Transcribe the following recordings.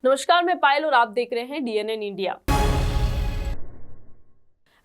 नमस्कार, मैं पायल और आप देख रहे हैं डीएनएन इंडिया।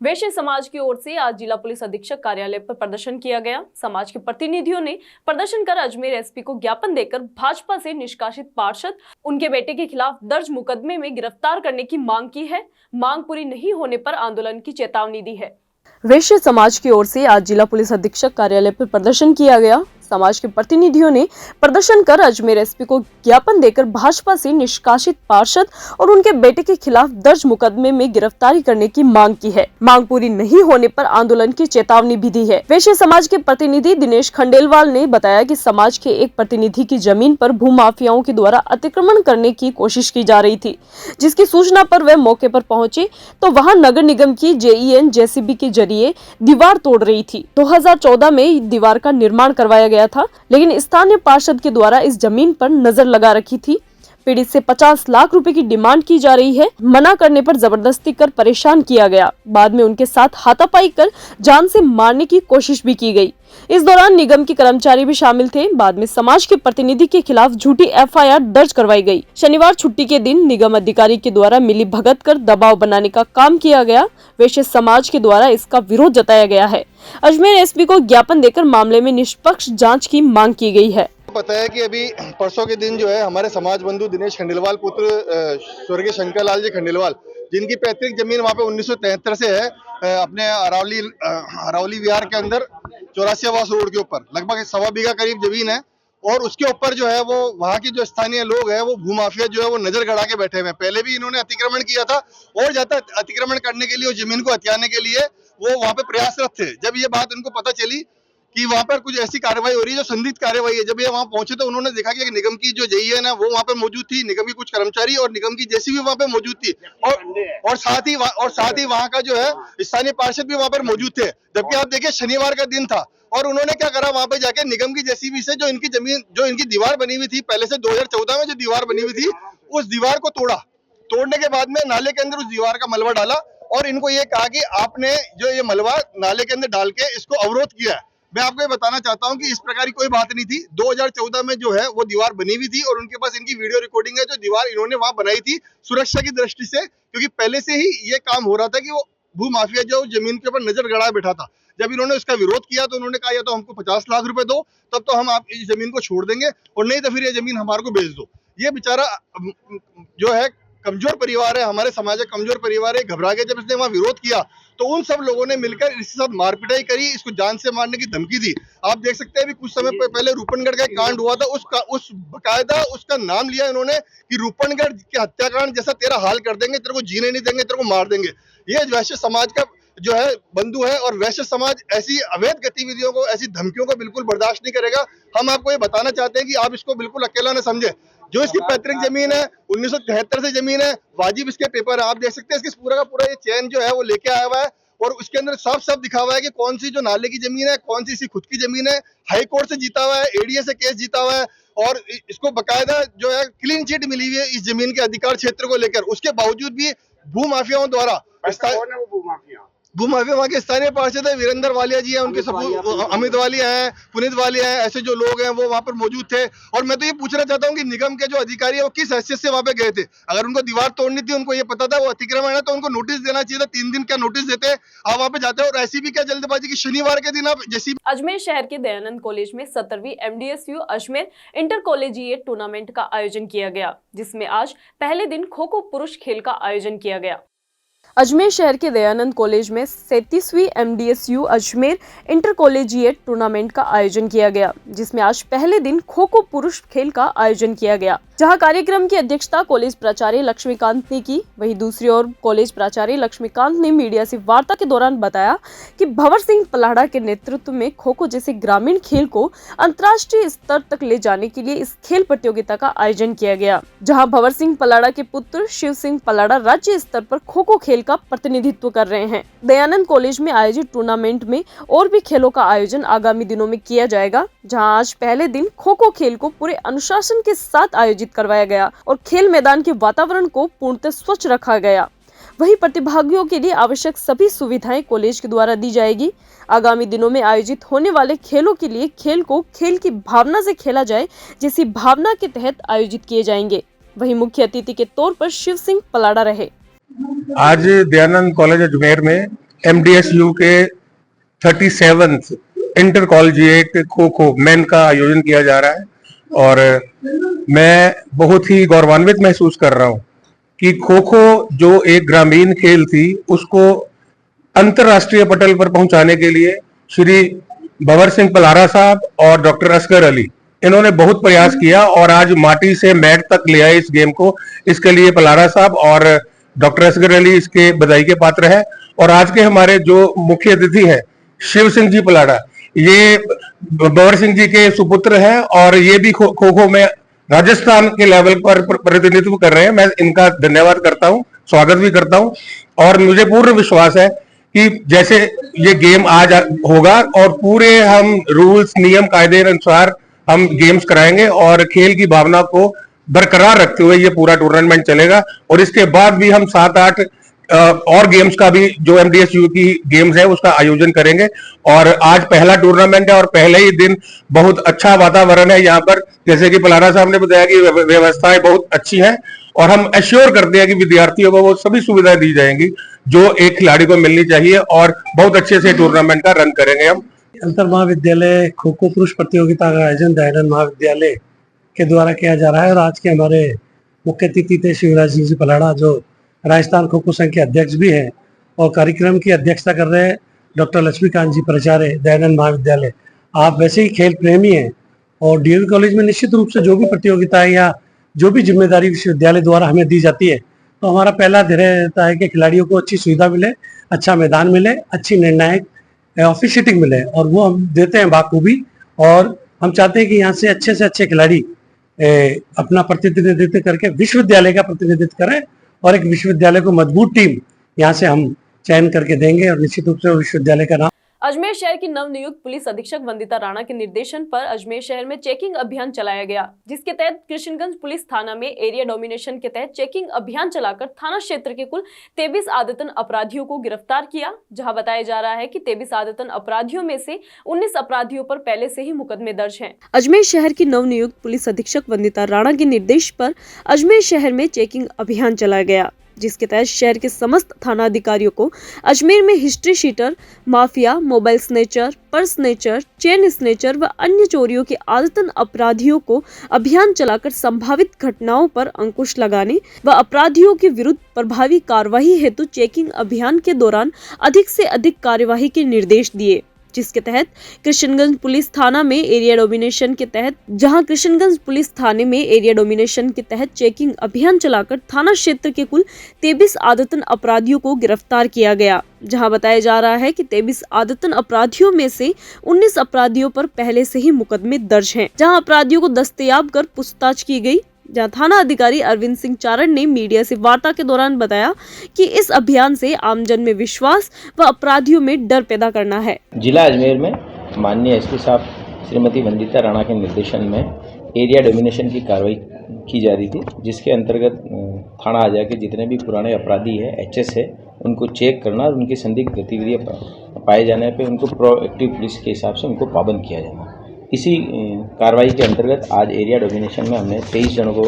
वैश्य समाज की ओर से आज जिला पुलिस अधीक्षक कार्यालय पर प्रदर्शन किया गया। समाज के प्रतिनिधियों ने प्रदर्शन कर अजमेर एसपी को ज्ञापन देकर भाजपा से निष्कासित पार्षद उनके बेटे के खिलाफ दर्ज मुकदमे में गिरफ्तार करने की मांग की है। मांग पूरी नहीं होने पर आंदोलन की चेतावनी दी है। वैश्य समाज की ओर से आज जिला पुलिस अधीक्षक कार्यालय पर प्रदर्शन किया गया। समाज के प्रतिनिधियों ने प्रदर्शन कर अजमेर एसपी को ज्ञापन देकर भाजपा से निष्कासित पार्षद और उनके बेटे के खिलाफ दर्ज मुकदमे में गिरफ्तारी करने की मांग की है। मांग पूरी नहीं होने पर आंदोलन की चेतावनी भी दी है। वैश्य समाज के प्रतिनिधि दिनेश खंडेलवाल ने बताया कि समाज के एक प्रतिनिधि की जमीन पर भूमाफियाओं के द्वारा अतिक्रमण करने की कोशिश की जा रही थी, जिसकी सूचना पर वे मौके पर पहुंचे तो वहां नगर निगम की जेईएन जेसीबी के जरिए दीवार तोड़ रही थी। 2014 में दीवार का निर्माण करवाया गया था, लेकिन स्थानीय पार्षद के द्वारा इस जमीन पर नजर लगा रखी थी। पीड़ित से 50 लाख रुपए की डिमांड की जा रही है। मना करने पर जबरदस्ती कर परेशान किया गया। बाद में उनके साथ हाथापाई कर जान से मारने की कोशिश भी की गई। इस दौरान निगम के कर्मचारी भी शामिल थे। बाद में समाज के प्रतिनिधि के खिलाफ झूठी एफआईआर दर्ज करवाई गई। शनिवार छुट्टी के दिन निगम अधिकारी के द्वारा मिली भगत कर दबाव बनाने का काम किया गया। वैश्य समाज के द्वारा इसका विरोध जताया गया है। अजमेर एसपी को ज्ञापन देकर मामले में निष्पक्ष जाँच की मांग की गई है। पता है कि अभी परसों के दिन जो है हमारे समाज बंधु दिनेश खंडेलवाल पुत्र स्वर्गीय शंकरलाल जी खंडेलवाल, जिनकी पैतृक जमीन वहाँ पे 1973 से है, अपने अरावली विहार के अंदर 84 आवास रोड के ऊपर लगभग 1.25 बीघा करीब जमीन है। और उसके ऊपर जो है वो वहाँ की जो स्थानीय लोग हैं वो भूमाफिया जो है वो नजर गड़ा के बैठे हुए हैं। पहले भी इन्होंने अतिक्रमण किया था और ज्यादा अतिक्रमण करने के लिए और जमीन को हथियाने के लिए वो वहाँ पे प्रयासरत थे। जब ये बात उनको पता चली कि वहाँ पर कुछ ऐसी कार्रवाई हो रही है जो संदिग्ध कार्रवाई है, जब ये वहाँ पहुंचे तो उन्होंने देखा कि निगम की जो जेईएन है वो वहाँ पे मौजूद थी, निगम की कुछ कर्मचारी और निगम की जेसीबी वहाँ पे मौजूद थी और साथ ही वहाँ का जो है स्थानीय पार्षद भी वहाँ पर मौजूद थे। जबकि आप देखिए शनिवार का दिन था और उन्होंने क्या करा, वहाँ पे जाके निगम की जेसीबी से जो इनकी जमीन जो इनकी दीवार बनी हुई थी पहले से 2014 में जो दीवार बनी हुई थी उस दीवार को तोड़ने के बाद में नाले के अंदर उस दीवार का मलबा डाला और इनको ये कहा कि आपने जो ये मलबा नाले के अंदर डाल के इसको अवरोध किया है। मैं आपको ये बताना चाहता हूं कि इस प्रकार की कोई बात नहीं थी। 2014 में जो है वो दीवार बनी हुई थी और उनके पास इनकी वीडियो रिकॉर्डिंग है। जो दीवार इन्होंने वहां बनाई थी सुरक्षा की दृष्टि से, क्योंकि पहले से ही ये काम हो रहा था कि वो भूमाफिया जो जमीन के ऊपर नजर गड़ाए बैठा था। जब इन्होंने उसका विरोध किया तो उन्होंने कहा या तो हमको 50 लाख रुपए दो, तब तो हम आप इस जमीन को छोड़ देंगे, और नहीं तो फिर ये जमीन हमारे को बेच दो। ये बेचारा जो है कमजोर परिवार है, हमारे समाज का कमजोर परिवार है, घबरा के जब इसने वहां विरोध किया तो उन सब लोगों ने मिलकर इसके साथ मारपिटाई करी, इसको जान से मारने की धमकी दी। आप देख सकते हैं अभी कुछ समय पहले रूपनगढ़ का कांड हुआ था, उस बकायदा उसका नाम लिया इन्होंने कि रूपनगढ़ के हत्याकांड जैसा तेरा हाल कर देंगे, तेरे को जीने नहीं देंगे, तेरे को मार देंगे। ये वैश्य समाज का जो है बंधु है और वैश्य समाज ऐसी अवैध गतिविधियों को, ऐसी धमकियों को बिल्कुल बर्दाश्त नहीं करेगा। हम आपको ये बताना चाहते हैं कि आप इसको बिल्कुल अकेला न समझे। जो इसकी पैतृक जमीन है 1973 से जमीन है, वाजिब इसके पेपर है। आप देख सकते हैं इसके पूरा का पूरा ये चैन जो है वो लेके आया हुआ है और उसके अंदर साफ साफ दिखा हुआ है कि कौन सी जो नाले की जमीन है, कौन सी इसकी खुद की जमीन है। हाई कोर्ट से जीता हुआ है, एडीए से केस जीता हुआ है और इसको बकायदा जो है क्लीन चिट मिली हुई है इस जमीन के अधिकार क्षेत्र को लेकर। उसके बावजूद भी भूमाफियाओं द्वारा भूमाफिया वहाँ के स्थानीय पार्षद है, वीरेंद्र वालिया जी हैं, उनके सपूत अमित वालिया हैं, पुनीत वालिया हैं, ऐसे जो लोग हैं वो वहाँ पर मौजूद थे। और मैं तो ये पूछना चाहता हूँ कि निगम के जो अधिकारी है वो किस हैसियत से वहाँ पे गए थे? अगर उनको दीवार तोड़नी थी, उनको ये पता था वो अतिक्रमण है, तो उनको नोटिस देना चाहिए था। 3 दिन का नोटिस देते, आप वहाँ पे जाते। और ऐसी भी क्या जल्दबाजी की शनिवार के दिन आप जैसी। अजमेर शहर के दयानंद कॉलेज में 17वीं MDSU Ajmer inter collegiate tournament का आयोजन किया गया, जिसमें आज पहले दिन खो खो पुरुष खेल का आयोजन किया गया। अजमेर शहर के दयानंद कॉलेज में 37वीं MDSU Ajmer inter collegiate tournament का आयोजन किया गया, जिसमें आज पहले दिन खो खो पुरुष खेल का आयोजन किया गया, जहां कार्यक्रम की अध्यक्षता कॉलेज प्राचार्य लक्ष्मीकांत ने की। वहीं दूसरी ओर कॉलेज प्राचार्य लक्ष्मीकांत ने मीडिया से वार्ता के दौरान बताया कि भंवर सिंह पलाड़ा के नेतृत्व में खो खो जैसे ग्रामीण खेल को अंतर्राष्ट्रीय स्तर तक ले जाने के लिए इस खेल प्रतियोगिता का आयोजन किया गया, जहाँ भंवर सिंह पलाड़ा के पुत्र शिव सिंह पलाड़ा राज्य स्तर पर खो खो खेल का प्रतिनिधित्व कर रहे हैं। दयानंद कॉलेज में आयोजित टूर्नामेंट में और भी खेलों का आयोजन आगामी दिनों में किया जाएगा, जहां आज पहले दिन खो खो खेल को पूरे अनुशासन के साथ आयोजित करवाया गया और खेल मैदान के वातावरण को पूर्णतः स्वच्छ रखा गया। वहीं प्रतिभागियों के लिए आवश्यक सभी सुविधाएं कॉलेज के द्वारा दी जाएगी। आगामी दिनों में आयोजित होने वाले खेलों के लिए खेल को खेल की भावना से खेला जाए जैसी भावना के तहत आयोजित किए जाएंगे। वहीं मुख्य अतिथि के तौर पर शिव सिंह पलाड़ा रहे। आज दयानंद कॉलेज अजमेर में MDSU के 37th inter collegiate kho kho main का आयोजन किया जा रहा है और मैं बहुत ही गौरवान्वित महसूस कर रहा हूं कि खो खो जो एक ग्रामीण खेल थी उसको अंतरराष्ट्रीय पटल पर पहुंचाने के लिए श्री भंवर सिंह पलारा साहब और डॉक्टर असगर अली इन्होंने बहुत प्रयास किया और आज माटी से मैट तक ले आए इस गेम को। इसके लिए पलारा साहब और डॉक्टर असगर अली इसके बधाई के पात्र हैं। और आज के हमारे जो मुख्य अतिथि हैं शिव सिंह जी पलाड़ा, ये भंवर सिंह जी के सुपुत्र हैं और ये भी खो खो में राजस्थान के लेवल पर प्रतिनिधित्व कर रहे हैं। मैं इनका धन्यवाद करता हूं, स्वागत भी करता हूं और मुझे पूर्ण विश्वास है कि जैसे ये गेम आज होगा और पूरे हम रूल्स नियम कायदे अनुसार हम गेम्स कराएंगे और खेल की भावना को बरकरार रखते हुए ये पूरा टूर्नामेंट चलेगा। और इसके बाद भी हम 7-8 और गेम्स का भी जो MDSU की गेम्स है उसका आयोजन करेंगे। और आज पहला टूर्नामेंट है और पहले ही दिन बहुत अच्छा वातावरण है यहाँ पर। जैसे कि पलारा साहब ने बताया कि व्यवस्थाएं बहुत अच्छी हैं और हम एश्योर करते हैं कि विद्यार्थियों को वो सभी सुविधाएं दी जाएंगी जो एक खिलाड़ी को मिलनी चाहिए और बहुत अच्छे से टूर्नामेंट का रन करेंगे हम। अंतर महाविद्यालय खो खो पुरुष प्रतियोगिता का आयोजन दयानंद महाविद्यालय के द्वारा किया जा रहा है और आज के हमारे मुख्य अतिथि थे शिवराज सिंह जी पलाड़ा जो राजस्थान खो खो संघ के अध्यक्ष भी हैं और कार्यक्रम की अध्यक्षता कर रहे हैं डॉक्टर लक्ष्मीकांत जी प्राचार्य दयानंद महाविद्यालय। आप वैसे ही खेल प्रेमी हैं और DAV कॉलेज में निश्चित रूप से जो भी प्रतियोगिताएं या जो भी जिम्मेदारी विश्वविद्यालय द्वारा हमें दी जाती है तो हमारा पहला ध्येय रहता है कि खिलाड़ियों को अच्छी सुविधा मिले, अच्छा मैदान मिले, अच्छी निर्णायक ऑफिशिएटिंग मिले और वो हम देते हैं बाखूबी। और हम चाहते हैं कि यहाँ से अच्छे खिलाड़ी अपना प्रतिनिधित्व करके विश्वविद्यालय का प्रतिनिधित्व करें और एक विश्वविद्यालय को मजबूत टीम यहाँ से हम चयन करके देंगे और निश्चित रूप से विश्वविद्यालय का नाम। अजमेर शहर की नवनियुक्त पुलिस अधीक्षक वंदिता राणा के निर्देशन पर अजमेर शहर में चेकिंग अभियान चलाया गया, जिसके तहत कृष्णगंज पुलिस थाना में एरिया डोमिनेशन के तहत चेकिंग अभियान चलाकर थाना क्षेत्र के कुल 23 आदतन अपराधियों को गिरफ्तार किया। जहां बताया जा रहा है कि 23 आदतन अपराधियों में से 19 अपराधियों पर पहले से ही मुकदमे दर्ज हैं। अजमेर शहर की नवनियुक्त पुलिस अधीक्षक वंदिता राणा के निर्देश पर अजमेर शहर में चेकिंग अभियान चलाया गया, जिसके तहत शहर के समस्त थाना अधिकारियों को अजमेर में history sheeter, mafia, mobile snatcher, purse snatcher, chain snatcher व अन्य चोरियों के आदतन अपराधियों को अभियान चलाकर संभावित घटनाओं पर अंकुश लगाने व अपराधियों के विरुद्ध प्रभावी कार्यवाही हेतु चेकिंग अभियान के दौरान अधिक से अधिक कार्यवाही के निर्देश दिए, जिसके तहत कृष्णगंज पुलिस थाना में एरिया डोमिनेशन के तहत कृष्णगंज पुलिस थाने में एरिया डोमिनेशन के तहत चेकिंग अभियान चलाकर थाना क्षेत्र के कुल 23 आदतन अपराधियों को गिरफ्तार किया गया। जहां बताया जा रहा है कि 23 आदतन अपराधियों में से 19 अपराधियों पर पहले से ही मुकदमे दर्ज हैं। जहां अपराधियों को दस्तयाब कर पूछताछ की गई। जहां थाना अधिकारी अरविंद सिंह चारण ने मीडिया से वार्ता के दौरान बताया कि इस अभियान से आमजन में विश्वास व अपराधियों में डर पैदा करना है। जिला अजमेर में माननीय SP साहब श्रीमती वंदिता राणा के निर्देशन में एरिया डोमिनेशन की कार्रवाई की जा रही थी, जिसके अंतर्गत थाना आ जाके जितने भी पुराने अपराधी है, HS है, उनको चेक करना और उनकी संदिग्ध गतिविधियाँ पाए जाने पे उनको प्रोएक्टिव पुलिस के हिसाब से उनको पाबंद किया जाना। इसी कार्रवाई के अंतर्गत आज एरिया डोमिनेशन में हमने 23 जनों को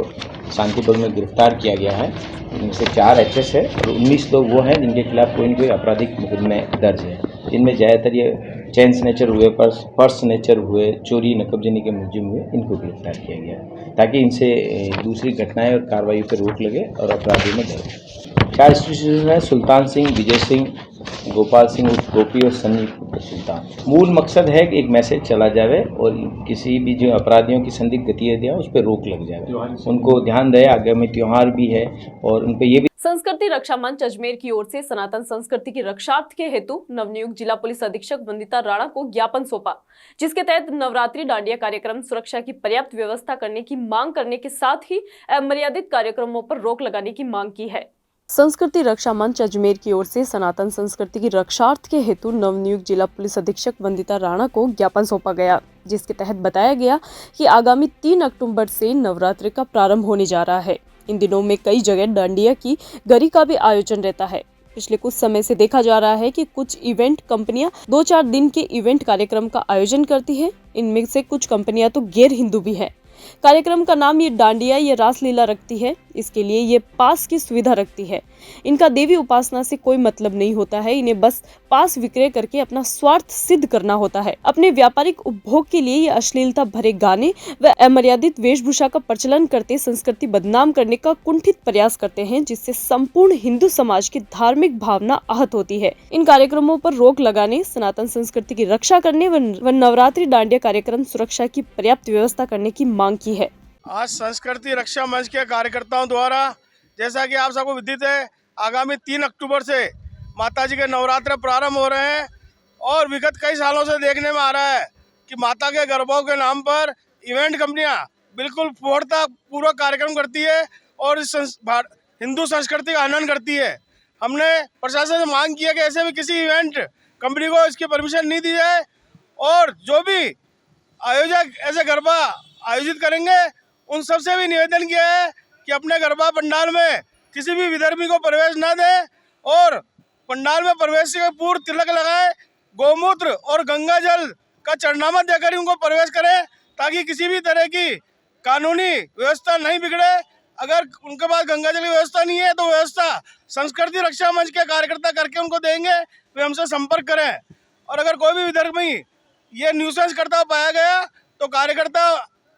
शांतिपूर्ण में गिरफ्तार किया गया है। इनमें से 4 HS है और 19 लोग वो हैं जिनके खिलाफ कोई न कोई आपराधिक मुकदमे दर्ज है। इनमें ज़्यादातर ये चेन स्नेचर हुए, पर्स स्नेचर हुए, चोरी नकबजनी के मुलजिम हुए, इनको गिरफ्तार किया गया ताकि इनसे दूसरी घटनाएं और कार्रवाई पर रोक लगे और अपराधियों में दर्ज। 4 इंस्टीट्यूशन है: सुल्तान सिंह, विजय सिंह, गोपाल सिंह गोपी और सन्नी सुल्तान। मूल मकसद है कि एक मैसेज चला जाए और किसी भी जो अपराधियों की संदिग्ध गतिविधियां उस पर रोक लग जाए, उनको ध्यान रहे। आगामी त्योहार भी है और उन पे ये भी। संस्कृति रक्षा मंच अजमेर की ओर से सनातन संस्कृति की रक्षार्थ के हेतु नवनियुक्त जिला पुलिस अधीक्षक वंदिता राणा को ज्ञापन सौंपा, जिसके तहत नवरात्रि डांडिया कार्यक्रम सुरक्षा की पर्याप्त व्यवस्था करने की मांग करने के साथ ही अमर्यादित कार्यक्रमों पर रोक लगाने की मांग की है। संस्कृति रक्षा मंच अजमेर की ओर से सनातन संस्कृति की रक्षार्थ के हेतु नवनियुक्त जिला पुलिस अधीक्षक वंदिता राणा को ज्ञापन सौंपा गया, जिसके तहत बताया गया कि आगामी 3 अक्टूबर से नवरात्रि का प्रारंभ होने जा रहा है। इन दिनों में कई जगह डांडिया की गरी का भी आयोजन रहता है। पिछले कुछ समय से देखा जा रहा है कि कुछ इवेंट कंपनियां 2-4 दिन के इवेंट कार्यक्रम का आयोजन करती है। इनमें से कुछ कंपनियां तो गैर हिंदू भी है। कार्यक्रम का नाम ये डांडिया या रासलीला रखती है। इसके लिए ये पास की सुविधा रखती है। इनका देवी उपासना से कोई मतलब नहीं होता है, इन्हें बस पास विक्रय करके अपना स्वार्थ सिद्ध करना होता है। अपने व्यापारिक उपभोग के लिए ये अश्लीलता भरे गाने व अमर्यादित वेशभूषा का प्रचलन करते संस्कृति बदनाम करने का कुंठित प्रयास करते हैं, जिससे संपूर्ण हिंदू समाज की धार्मिक भावना आहत होती है। इन कार्यक्रमों पर रोक लगाने, सनातन संस्कृति की रक्षा करने व नवरात्रि डांडिया कार्यक्रम सुरक्षा की पर्याप्त व्यवस्था करने की मांग की है। आज संस्कृति रक्षा मंच के कार्यकर्ताओं द्वारा, जैसा कि आप सबको विदित है, आगामी 3 अक्टूबर से माता जी के नवरात्र प्रारंभ हो रहे हैं और विगत कई सालों से देखने में आ रहा है कि माता के गरबों के नाम पर इवेंट कंपनियां बिल्कुल पूर्वक कार्यक्रम करती है और इस हिंदू संस्कृति का हनन करती है। हमने प्रशासन से मांग की है कि ऐसे भी किसी इवेंट कंपनी को इसकी परमिशन नहीं दी जाए और जो भी आयोजक ऐसे गरबा आयोजित करेंगे उन सबसे भी निवेदन किया है कि अपने गरबा पंडाल में किसी भी विधर्मी को प्रवेश न दें और पंडाल में प्रवेश के पूर्व तिलक लगाएं, गोमूत्र और गंगा जल का चरणामा देकर ही उनको प्रवेश करें ताकि किसी भी तरह की कानूनी व्यवस्था नहीं बिगड़े। अगर उनके पास गंगा जल की व्यवस्था नहीं है तो व्यवस्था संस्कृति रक्षा मंच के कार्यकर्ता करके उनको देंगे, वे हमसे संपर्क करें। और अगर कोई भी विधर्मी ये न्यूसेंस करता पाया गया तो कार्यकर्ता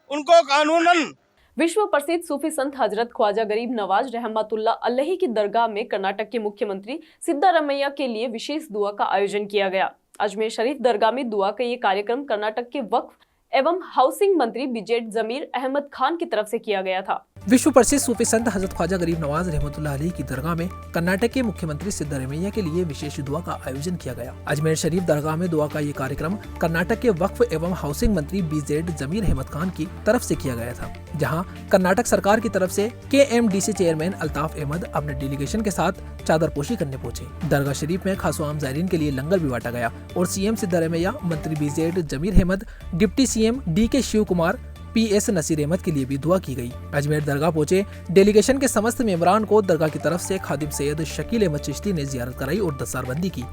उनको कानूनन। विश्व प्रसिद्ध सूफी संत हजरत ख्वाजा गरीब नवाज रहमतुल्लाह अलैहि की दरगाह में कर्नाटक के मुख्यमंत्री सिद्धारमैया के लिए विशेष दुआ का आयोजन किया गया। अजमेर शरीफ दरगाह में दुआ का ये कार्यक्रम कर्नाटक के वक्फ एवं हाउसिंग मंत्री बिजेट जमीर अहमद खान की तरफ से किया गया था। विश्व प्रसिद्ध सूफी संत हजरत ख्वाजा गरीब नवाज रहमतुल्लाह अलैहि की दरगाह में कर्नाटक के मुख्यमंत्री सिद्धारमैया के लिए विशेष दुआ का आयोजन किया गया। अजमेर शरीफ दरगाह में दुआ का ये कार्यक्रम कर्नाटक के वक्फ एवं हाउसिंग मंत्री बिजेट जमीर अहमद खान की तरफ से किया गया था, जहां कर्नाटक सरकार की तरफ से KMDC चेयरमैन अल्ताफ अहमद अपने डेलीगेशन के साथ चादरपोशी करने पहुंचे। दरगाह शरीफ में खास आम ज़ायरीन के लिए लंगर भी बांटा गया और CM सिद्धारमैया, मंत्री बिजेट Zameer Ahmed, deputy CM DK Shivakumar, PS Naseer Ahmed के लिए भी दुआ की गई। अजमेर दरगाह पहुंचे डेलीगेशन के समस्त मेंबरान को दरगाह की तरफ से खादिम सैयद शकील अहमद चिश्ती ने जियारत कराई और दस्तारबंदी की,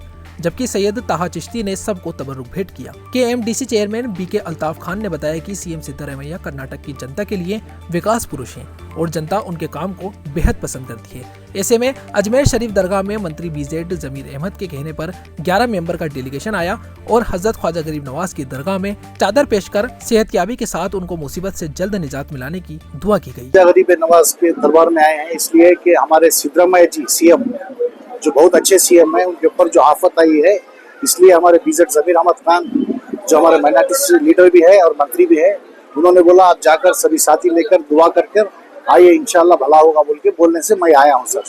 जबकि सैयद ताहा चिश्ती ने सबको तबरुक भेंट किया। KMDC chairman BK Altaf Khan ने बताया कि CM सिद्धारमैया कर्नाटक की जनता के लिए विकास पुरुष हैं और जनता उनके काम को बेहद पसंद करती है। ऐसे में अजमेर शरीफ दरगाह में मंत्री बिजेट जमीर अहमद के कहने पर 11 मेंबर का डेलीगेशन आया और हजरत ख्वाजा गरीब नवाज की दरगाह में चादर पेश कर सेहतयाबी के साथ उनको मुसीबत से जल्द निजात मिलाने की दुआ की गई। गरीब नवाज के दरबार में आए हैं इसलिए कि हमारे सिद्धरामैया जी CM जो बहुत अच्छे CM हैं, उनके ऊपर जो आफत आई है, इसलिए हमारे बिजेट जमीर अहमद खान जो हमारे माइनॉरिटी लीडर भी है और मंत्री भी है, उन्होंने बोला आप जाकर सभी साथी लेकर दुआ करके आइए, इंशाल्लाह भला होगा बोल के बोलने से मैं आया हूँ। सर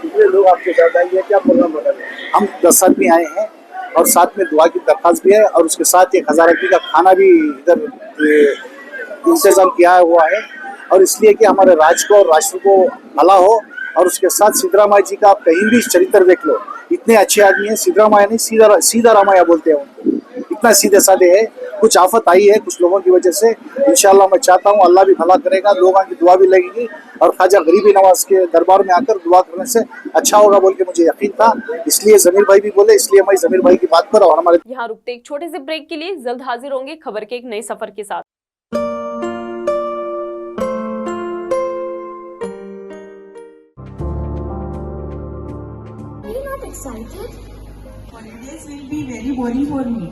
कितने लोग आपके साथ आइए, क्या प्रोग्राम बना है? हम 10 आदमी आए हैं और साथ में दुआ की दरख्वास्त भी है और उसके साथ 1000 रुपये का खाना भी इधर इंतजाम किया हुआ है और इसलिए कि हमारे राज्य को और राष्ट्र को भला हो। और उसके साथ सिद्धरामैया जी का आप कहीं भी चरित्र देख लो, इतने अच्छे आदमी हैं। सिद्धरामैया नहीं, सीधा रामैया बोलते हैं उनको, इतना सीधे साधे है। कुछ आफत आई है कुछ लोगों की वजह से, इंशाल्लाह मैं चाहता हूँ अल्लाह भी भला करेगा, लोगों की दुआ भी लगेगी और ख्वाजा गरीब नवाज के दरबार में आकर दुआ करने से अच्छा होगा बोल के मुझे यकीन था, इसलिए जमीर भाई भी बोले, इसलिए मैं जमीर भाई की बात पर और हमारे यहाँ रुकते एक छोटे से ब्रेक के लिए, जल्द हाजिर होंगे खबर के एक नए सफर के साथ। Excited? Holidays will be very boring for me.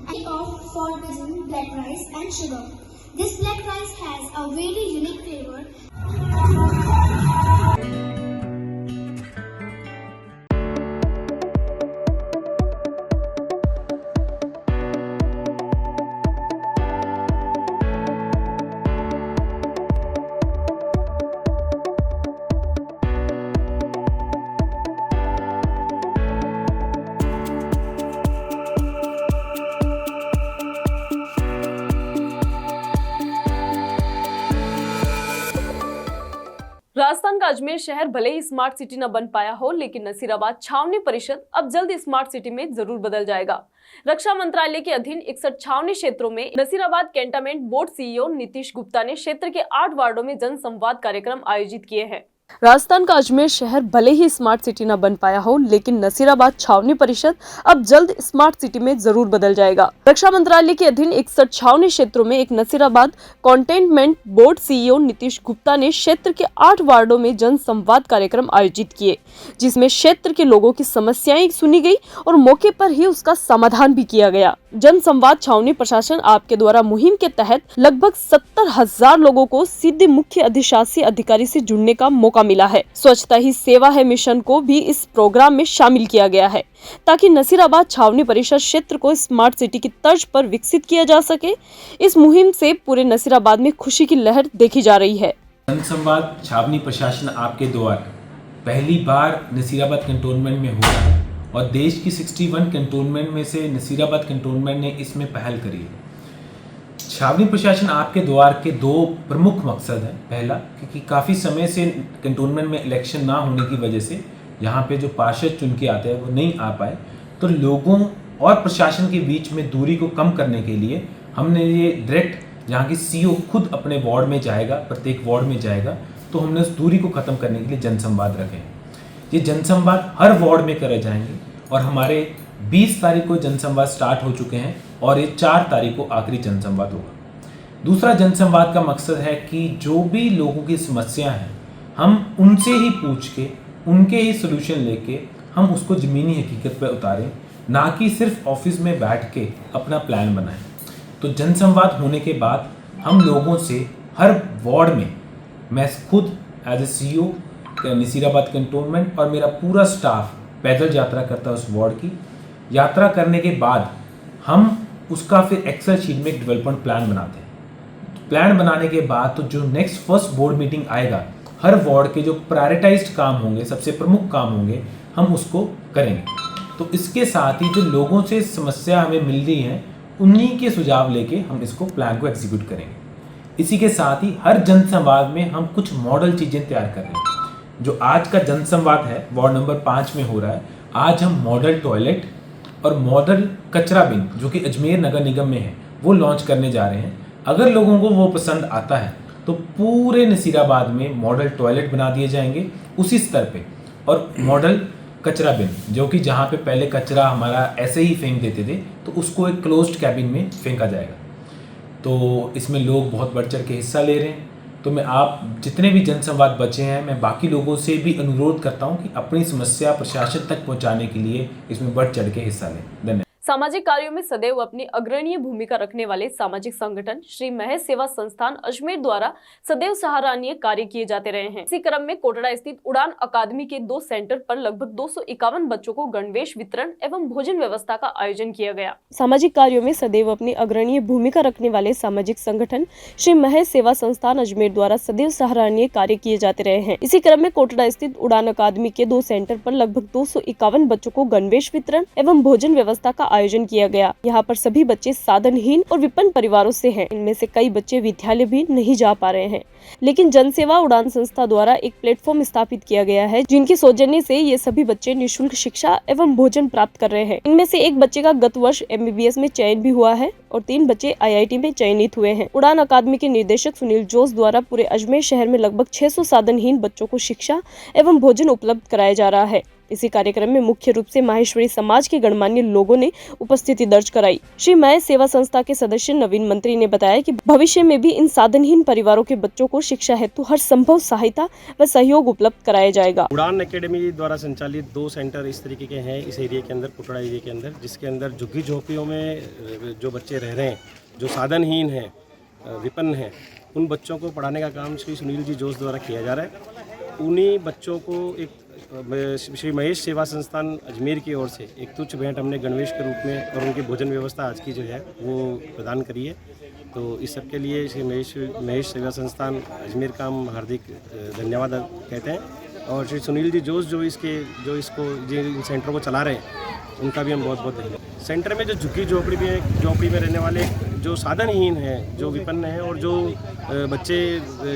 I opt for using black rice and sugar. This black rice has a very unique flavor. Rajasthan का अजमेर शहर भले ही स्मार्ट सिटी न बन पाया हो, लेकिन नसीराबाद छावनी परिषद अब जल्द स्मार्ट सिटी में जरूर बदल जाएगा। रक्षा मंत्रालय के अधीन 61 छावनी क्षेत्रों में Nasirabad cantonment board CEO Nitish Gupta ने क्षेत्र के 8 वार्डों में जन संवाद कार्यक्रम आयोजित किए हैं। राजस्थान का अजमेर शहर भले ही स्मार्ट सिटी न बन पाया हो, लेकिन नसीराबाद छावनी परिषद अब जल्द स्मार्ट सिटी में जरूर बदल जाएगा। रक्षा मंत्रालय के अधीन 61 छावनी क्षेत्रों में एक Nasirabad containment board CEO Nitish Gupta ने क्षेत्र के 8 वार्डों में जन संवाद कार्यक्रम आयोजित किए, जिसमें क्षेत्र के लोगों की समस्याएं सुनी गई और मौके पर ही उसका समाधान भी किया गया। जन संवाद छावनी प्रशासन आपके द्वारा मुहिम के तहत लगभग 70,000 लोगों को सीधे मुख्य अधिशासी अधिकारी से जुड़ने का मौका मिला है। स्वच्छता ही सेवा है मिशन को भी इस प्रोग्राम में शामिल किया गया है, ताकि नसीराबाद छावनी परिषद क्षेत्र को स्मार्ट सिटी की तर्ज पर विकसित किया जा सके। इस मुहिम से पूरे नसीराबाद में खुशी की लहर देखी जा रही है। जनसंवाद छावनी प्रशासन आपके द्वारा पहली बार नसीराबाद कैंटोनमेंट में हो रहा है और देश की 61 कैंटोनमेंट में से नसीराबाद कैंटोनमेंट ने इसमें पहल करी है। छावनी प्रशासन आपके द्वार के 2 प्रमुख मकसद हैं। पहला, क्योंकि काफ़ी समय से कैंटोनमेंट में इलेक्शन ना होने की वजह से यहाँ पे जो पार्षद चुन के आते हैं वो नहीं आ पाए, तो लोगों और प्रशासन के बीच में दूरी को कम करने के लिए हमने ये डायरेक्ट यहाँ की सीईओ खुद अपने वार्ड में जाएगा, प्रत्येक वार्ड में जाएगा, तो हमने उस दूरी को ख़त्म करने के लिए जनसंवाद रखे हैं। ये जनसंवाद हर वार्ड में करे जाएंगे और हमारे 20 तारीख को जनसंवाद स्टार्ट हो चुके हैं और ये 4 तारीख को आखिरी जनसंवाद होगा। दूसरा जनसंवाद का मकसद है कि जो भी लोगों की समस्या हैं हम उनसे ही पूछ के उनके ही सोल्यूशन लेके हम उसको ज़मीनी हकीकत पर उतारें, ना कि सिर्फ ऑफिस में बैठ के अपना प्लान बनाएं। तो जनसंवाद होने के बाद हम लोगों से हर वार्ड में मैं खुद as a CEO Nasirabad cantonment और मेरा पूरा स्टाफ पैदल यात्रा करता है उस वार्ड की। यात्रा करने के बाद हम उसका फिर एक्सेल शीट में एक डेवलपमेंट प्लान बनाते हैं। प्लान बनाने के बाद तो जो नेक्स्ट फर्स्ट बोर्ड मीटिंग आएगा, हर वार्ड के जो प्रायोरिटाइज्ड काम होंगे, सबसे प्रमुख काम होंगे, हम उसको करेंगे। तो इसके साथ ही जो लोगों से समस्या हमें मिल रही है उन्हीं के सुझाव लेके हम इसको प्लान को एग्जीक्यूट करेंगे। इसी के साथ ही हर जनसंवाद में हम कुछ मॉडल चीज़ें तैयार कर रहे हैं। जो आज का जनसंवाद है वार्ड नंबर 5 में हो रहा है, आज हम मॉडल टॉयलेट और मॉडल कचरा बिन जो कि अजमेर नगर निगम में है वो लॉन्च करने जा रहे हैं। अगर लोगों को वो पसंद आता है तो पूरे नसीराबाद में मॉडल टॉयलेट बना दिए जाएंगे उसी स्तर पे, और मॉडल कचरा बिन जो कि जहाँ पे पहले कचरा हमारा ऐसे ही फेंक देते थे तो उसको एक क्लोज्ड कैबिन में फेंका जाएगा। तो इसमें लोग बहुत बढ़ चढ़ के हिस्सा ले रहे हैं। तो मैं आप जितने भी जनसंवाद बचे हैं, मैं बाकी लोगों से भी अनुरोध करता हूं कि अपनी समस्या प्रशासन तक पहुंचाने के लिए इसमें बढ़ चढ़ के हिस्सा लें। धन्यवाद। सामाजिक कार्यों में सदैव अपनी अग्रणीय भूमिका रखने वाले सामाजिक संगठन श्री महेश सेवा संस्थान अजमेर द्वारा सदैव सराहनीय कार्य किए जाते रहे हैं। इसी क्रम में कोटड़ा स्थित उड़ान अकादमी के 2 सेंटर पर लगभग 251 बच्चों को गणवेश वितरण एवं भोजन व्यवस्था का आयोजन किया गया। सामाजिक कार्यों में सदैव अपनी अग्रणीय भूमिका रखने वाले सामाजिक संगठन श्री महेश सेवा संस्थान अजमेर द्वारा सदैव सराहनीय कार्य किए जाते रहे हैं। इसी क्रम में कोटड़ा स्थित उड़ान अकादमी के 2 सेंटर पर लगभग 251 बच्चों को गणवेश वितरण एवं भोजन व्यवस्था का आयोजन किया गया। यहाँ पर सभी बच्चे साधनहीन और विपन्न परिवारों से हैं। इनमें से कई बच्चे विद्यालय भी नहीं जा पा रहे हैं, लेकिन जनसेवा उड़ान संस्था द्वारा एक प्लेटफॉर्म स्थापित किया गया है, जिनके सौजन्य से ये सभी बच्चे निःशुल्क शिक्षा एवं भोजन प्राप्त कर रहे हैं। इनमें से एक बच्चे का गत वर्ष MBBS में चयन भी हुआ है और 3 बच्चे IIT में चयनित हुए हैं। उड़ान अकादमी के निर्देशक सुनील जोश द्वारा पूरे अजमेर शहर में लगभग 600 साधनहीन बच्चों को शिक्षा एवं भोजन उपलब्ध कराया जा रहा है। इसी कार्यक्रम में मुख्य रूप से माहेश्वरी समाज के गणमान्य लोगों ने उपस्थिति दर्ज कराई। श्री महेश सेवा संस्था के सदस्य नवीन मंत्री ने बताया कि भविष्य में भी इन साधनहीन परिवारों के बच्चों को शिक्षा हेतु हर संभव सहायता व सहयोग उपलब्ध कराया जाएगा। उड़ान एकेडमी द्वारा संचालित 2 सेंटर इस तरीके के हैं इस एरिया के अंदर, कोटड़ा एरिया के अंदर, जिसके अंदर झुग्गी झोपड़ियों में जो बच्चे रह रहे हैं, जो साधनहीन हैं, विपन्न हैं, उन बच्चों को पढ़ाने का काम श्री सुनील जी जोश द्वारा किया जा रहा है। उन्हीं बच्चों को एक श्री महेश सेवा संस्थान अजमेर की ओर से एक तुच्छ भेंट हमने गणवेश के रूप में और उनकी भोजन व्यवस्था आज की जो है वो प्रदान करी है। तो इस सब के लिए श्री महेश सेवा संस्थान अजमेर का हम हार्दिक धन्यवाद कहते हैं। और श्री सुनील जी जोश जो इसको इन सेंटरों को चला रहे हैं, उनका भी हम बहुत बहुत धन्यवाद। सेंटर में जो झुग्गी झोपड़ी में रहने वाले जो साधनहीन हैं, जो विपन्न हैं और जो बच्चे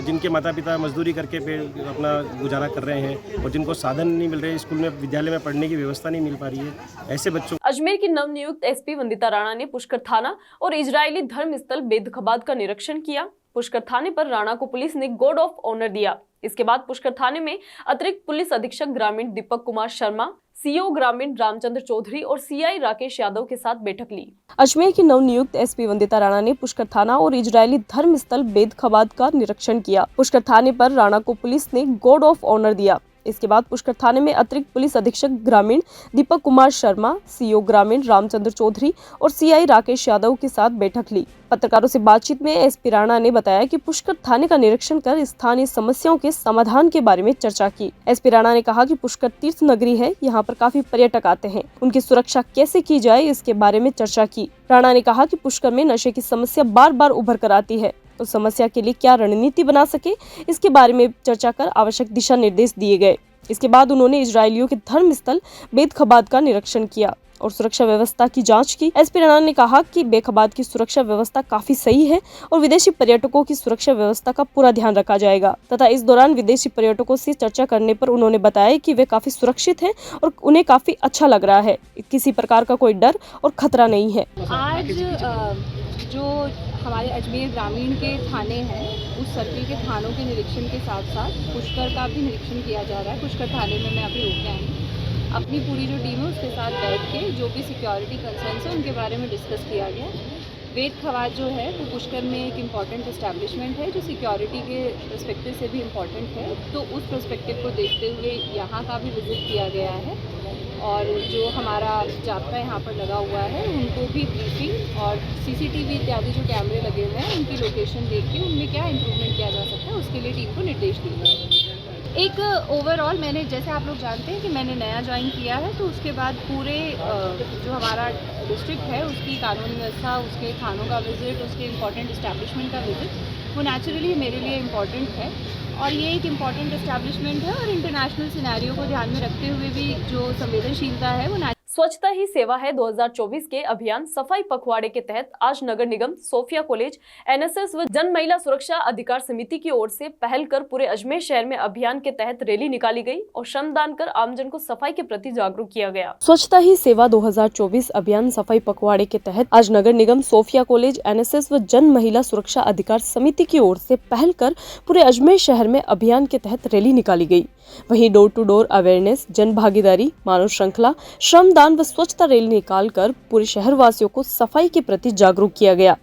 जिनके माता पिता मजदूरी करके अपना गुजारा कर रहे हैं और जिनको साधन नहीं मिल रहे, स्कूल में विद्यालय में पढ़ने की व्यवस्था नहीं मिल पा रही है, ऐसे बच्चों। अजमेर की नवनियुक्त SP वंदिता राणा ने पुष्कर थाना और इजरायली धर्म स्थल बेदखबाद का निरीक्षण किया। पुष्कर थाने पर राणा को पुलिस ने गार्ड ऑफ ऑनर दिया। इसके बाद पुष्कर थाने में अतिरिक्त पुलिस अधीक्षक ग्रामीण दीपक कुमार शर्मा, सीओ ग्रामीण रामचंद्र चौधरी और सीआई राकेश यादव के साथ बैठक ली। अजमेर की नवनियुक्त एसपी वंदिता राणा ने पुष्कर थाना और इजरायली धर्म स्थल बेद खबाद का निरीक्षण किया। पुष्कर थाने पर राणा को पुलिस ने गार्ड ऑफ ऑनर दिया। इसके बाद पुष्कर थाने में अतिरिक्त पुलिस अधीक्षक ग्रामीण दीपक कुमार शर्मा, सीओ ग्रामीण रामचंद्र चौधरी और सीआई राकेश यादव के साथ बैठक ली। पत्रकारों से बातचीत में एसपी राणा ने बताया कि पुष्कर थाने का निरीक्षण कर स्थानीय समस्याओं के समाधान के बारे में चर्चा की। एसपी राणा ने कहा कि पुष्कर तीर्थ नगरी है, यहाँ पर काफी पर्यटक आते हैं, उनकी सुरक्षा कैसे की जाए इसके बारे में चर्चा की। राणा ने कहा कि पुष्कर में नशे की समस्या बार बार उभर कर आती है, तो समस्या के लिए क्या रणनीति बना सके इसके बारे में चर्चा कर आवश्यक दिशा निर्देश दिए गए। इसके बाद उन्होंने इजरायलियों के धर्म स्थल बेद खबाद का निरीक्षण किया और सुरक्षा व्यवस्था की जांच की। एसपी राणा ने कहा कि बेखबाद की सुरक्षा व्यवस्था काफी सही है और विदेशी पर्यटकों की सुरक्षा व्यवस्था का पूरा ध्यान रखा जाएगा तथा इस दौरान विदेशी पर्यटकों से चर्चा करने पर उन्होंने बताया कि वे काफी सुरक्षित हैं और उन्हें काफी अच्छा लग रहा है, किसी प्रकार का कोई डर और खतरा नहीं है। आज जो हमारे अजमेर ग्रामीण के थाने हैं उस सर्किल के थानों के निरीक्षण के साथ साथ पुष्कर का भी निरीक्षण किया जा रहा है। पुष्कर थाने में मैं अभी रुके आई हूँ, अपनी पूरी जो टीम है उसके साथ बैठ के जो भी सिक्योरिटी कंसर्न्स है उनके बारे में डिस्कस किया गया। वेद खवाज जो है वो पुष्कर में एक इम्पॉर्टेंट इस्टेब्लिशमेंट है जो सिक्योरिटी के पर्सपेक्टिव से भी इम्पॉर्टेंट है, तो उस पर्सपेक्टिव को देखते हुए यहाँ का भी विजिट किया गया है और जो हमारा जाब्ता यहाँ पर लगा हुआ है उनको भी ब्रीफिंग और सीसीटीवी इत्यादि जो कैमरे लगे हुए हैं उनकी लोकेशन देख के उनमें क्या इम्प्रूवमेंट किया जा सकता है उसके लिए टीम को निर्देश दिए गए। एक ओवरऑल मैंने, जैसे आप लोग जानते हैं कि मैंने नया ज्वाइन किया है, तो उसके बाद पूरे जो हमारा डिस्ट्रिक्ट है उसकी कानूनी व्यवस्था, उसके थानों का विज़िट, उसके इम्पॉर्टेंट इस्टेब्लिशमेंट का विज़िट वो नेचुरली मेरे लिए इम्पॉर्टेंट है और ये एक इम्पॉर्टेंट इस्टेब्लिशमेंट है और इंटरनेशनल सिनेरियो को ध्यान में रखते हुए भी जो संवेदनशीलता है वो स्वच्छता ही सेवा है 2024 के अभियान सफाई पखवाड़े के तहत आज नगर निगम, सोफिया कॉलेज, एनएसएस व जन महिला सुरक्षा अधिकार समिति की ओर से पहल कर पूरे अजमेर शहर में अभियान के तहत रैली निकाली गई और श्रमदान कर आमजन को सफाई के प्रति जागरूक किया गया। स्वच्छता ही सेवा 2024 अभियान सफाई पखवाड़े के तहत आज नगर निगम, सोफिया कॉलेज, एनएसएस व जन महिला सुरक्षा अधिकार समिति की ओर से पहल कर पूरे अजमेर शहर में अभियान के तहत रैली निकाली गई। वहीं डोर टू डोर अवेयरनेस, जन भागीदारी, मानव श्रृंखला, श्रमदान व स्वच्छता रैली निकालकर पूरे शहरवासियों को सफाई के प्रति जागरूक किया गया।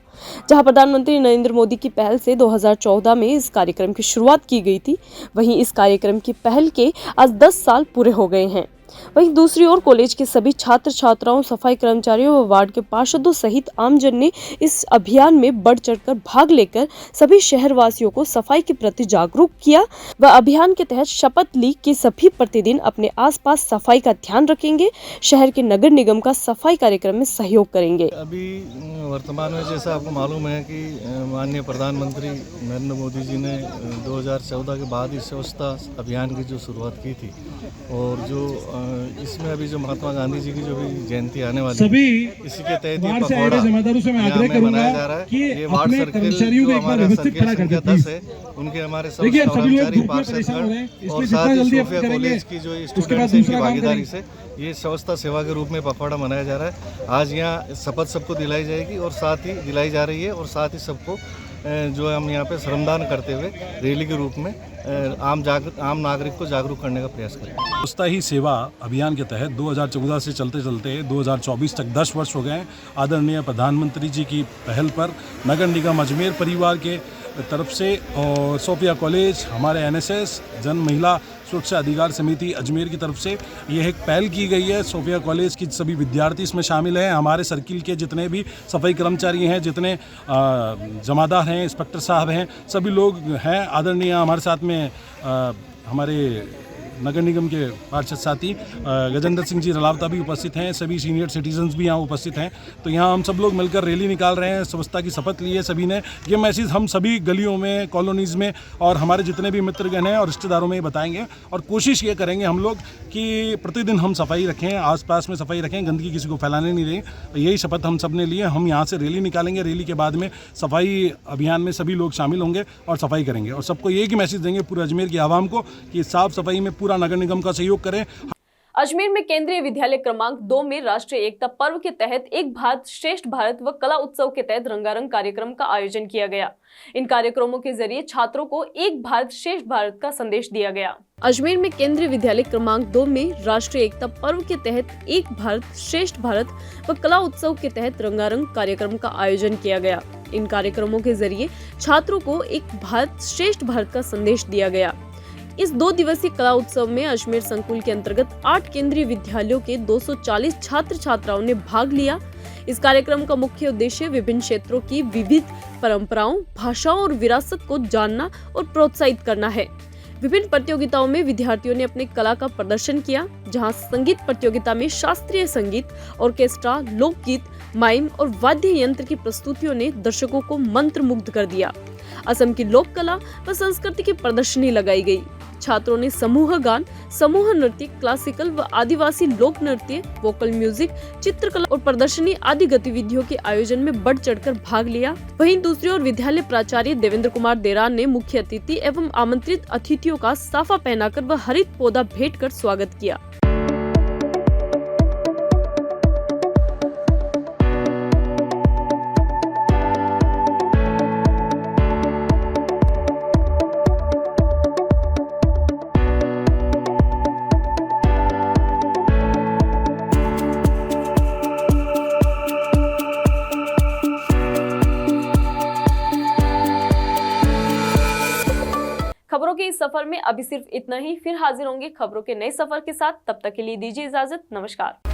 जहां प्रधानमंत्री नरेंद्र मोदी की पहल से 2014 में इस कार्यक्रम की शुरुआत की गई थी, वहीं इस कार्यक्रम की पहल के आज 10 साल पूरे हो गए हैं। वहीं दूसरी ओर कॉलेज के सभी छात्र छात्राओं, सफाई कर्मचारियों व वार्ड के पार्षदों सहित आमजन ने इस अभियान में बढ़ चढ़कर भाग लेकर सभी शहरवासियों को सफाई के प्रति जागरूक किया व अभियान के तहत शपथ ली कि सभी प्रतिदिन अपने आसपास सफाई का ध्यान रखेंगे, शहर के नगर निगम का सफाई कार्यक्रम में सहयोग करेंगे। अभी वर्तमान में जैसा आपको मालूम है कि माननीय प्रधानमंत्री नरेंद्र मोदी जी ने 2014 के बाद इस स्वच्छता अभियान की जो शुरुआत की थी और जो इसमें अभी जो महात्मा गांधी जी की जो भी जयंती आने वाली है, इसी के तहत ये पखवाड़ा यहाँ में मनाया जा रहा है। ये वार्ड सर्किल जो हमारा सर्किल संख्या 10 है, उनके हमारे सब कर्मचारी, पार्षदगण और साथ ही सोफिया कॉलेज की जो स्टूडेंट्स हैं, इनकी भागीदारी से ये स्वच्छता सेवा के रूप में पखवाड़ा मनाया जा रहा है। आज यहाँ शपथ सबको दिलाई जाएगी और साथ ही दिलाई जा रही है और साथ ही सबको जो हम यहाँ पे श्रमदान करते हुए रैली के रूप में आम नागरिक को जागरूक करने का प्रयास करें। स्वच्छता ही सेवा अभियान के तहत 2014 से चलते चलते 2024 तक 10 वर्ष हो गए हैं। आदरणीय प्रधानमंत्री जी की पहल पर नगर निगम अजमेर परिवार के तरफ से और सोफिया कॉलेज, हमारे एनएसएस, जन महिला सुरक्षा अधिकार समिति अजमेर की तरफ से यह एक पहल की गई है। सोफिया कॉलेज की सभी विद्यार्थी इसमें शामिल हैं। हमारे सर्किल के जितने भी सफाई कर्मचारी हैं, जितने जमादार हैं, इंस्पेक्टर साहब हैं, सभी लोग हैं। आदरणीय हमारे साथ में हमारे नगर निगम के पार्षद साथी गजेंद्र सिंह जी रलावता भी उपस्थित हैं, सभी सीनियर सिटीजन्स भी यहाँ उपस्थित हैं। तो यहाँ हम सब लोग मिलकर रैली निकाल रहे हैं, स्वच्छता की शपथ ली है सभी ने। ये मैसेज हम सभी गलियों में, कॉलोनीज़ में और हमारे जितने भी मित्रगण हैं और रिश्तेदारों में बताएंगे और कोशिश ये करेंगे हम लोग कि प्रतिदिन हम सफाई रखें, आसपास में सफाई रखें, गंदगी किसी को फैलाने नहीं दें। तो यही शपथ हम सब ने लिए। हम यहाँ से रैली निकालेंगे, रैली के बाद में सफाई अभियान में सभी लोग शामिल होंगे और सफाई करेंगे और सबको एक ही मैसेज देंगे पूरे अजमेर की आवाम को कि साफ़ सफाई में पूरा नगर निगम का सहयोग करें। अजमेर में केंद्रीय विद्यालय क्रमांक 2 में राष्ट्रीय एकता पर्व के तहत एक भारत श्रेष्ठ भारत व कला उत्सव के तहत रंगारंग कार्यक्रम का आयोजन किया गया। इन कार्यक्रमों के जरिए छात्रों को एक भारत श्रेष्ठ भारत का संदेश दिया गया। अजमेर में केंद्रीय विद्यालय क्रमांक 2 में राष्ट्रीय एकता पर्व के तहत एक भारत श्रेष्ठ भारत व कला उत्सव के तहत रंगारंग कार्यक्रम का आयोजन किया गया। इन कार्यक्रमों के जरिए छात्रों को एक भारत श्रेष्ठ भारत का संदेश दिया गया। इस 2 दिवसीय कला उत्सव में अजमेर संकुल के अंतर्गत 8 केंद्रीय विद्यालयों के 240 छात्र छात्राओं ने भाग लिया। इस कार्यक्रम का मुख्य उद्देश्य विभिन्न क्षेत्रों की विविध परंपराओं, भाषाओं और विरासत को जानना और प्रोत्साहित करना है। विभिन्न प्रतियोगिताओं में विद्यार्थियों ने अपने कला का प्रदर्शन किया, जहां संगीत प्रतियोगिता में शास्त्रीय संगीत, ऑर्केस्ट्रा, लोकगीत, माइम और वाद्य यंत्र की प्रस्तुतियों ने दर्शकों को मंत्रमुग्ध कर दिया। असम की लोक कला व संस्कृति की प्रदर्शनी लगाई गई। छात्रों ने समूह गान, समूह नृत्य, क्लासिकल व आदिवासी लोक नृत्य, वोकल म्यूजिक, चित्रकला और प्रदर्शनी आदि गतिविधियों के आयोजन में बढ़ चढ़कर भाग लिया। वहीं दूसरी ओर विद्यालय प्राचार्य देवेंद्र कुमार देरान ने मुख्य अतिथि एवं आमंत्रित अतिथियों का साफा पहनाकर व हरित पौधा भेंट कर स्वागत किया। खबरों के इस सफर में अभी सिर्फ इतना ही। फिर हाजिर होंगे खबरों के नए सफर के साथ। तब तक के लिए दीजिए इजाजत। नमस्कार।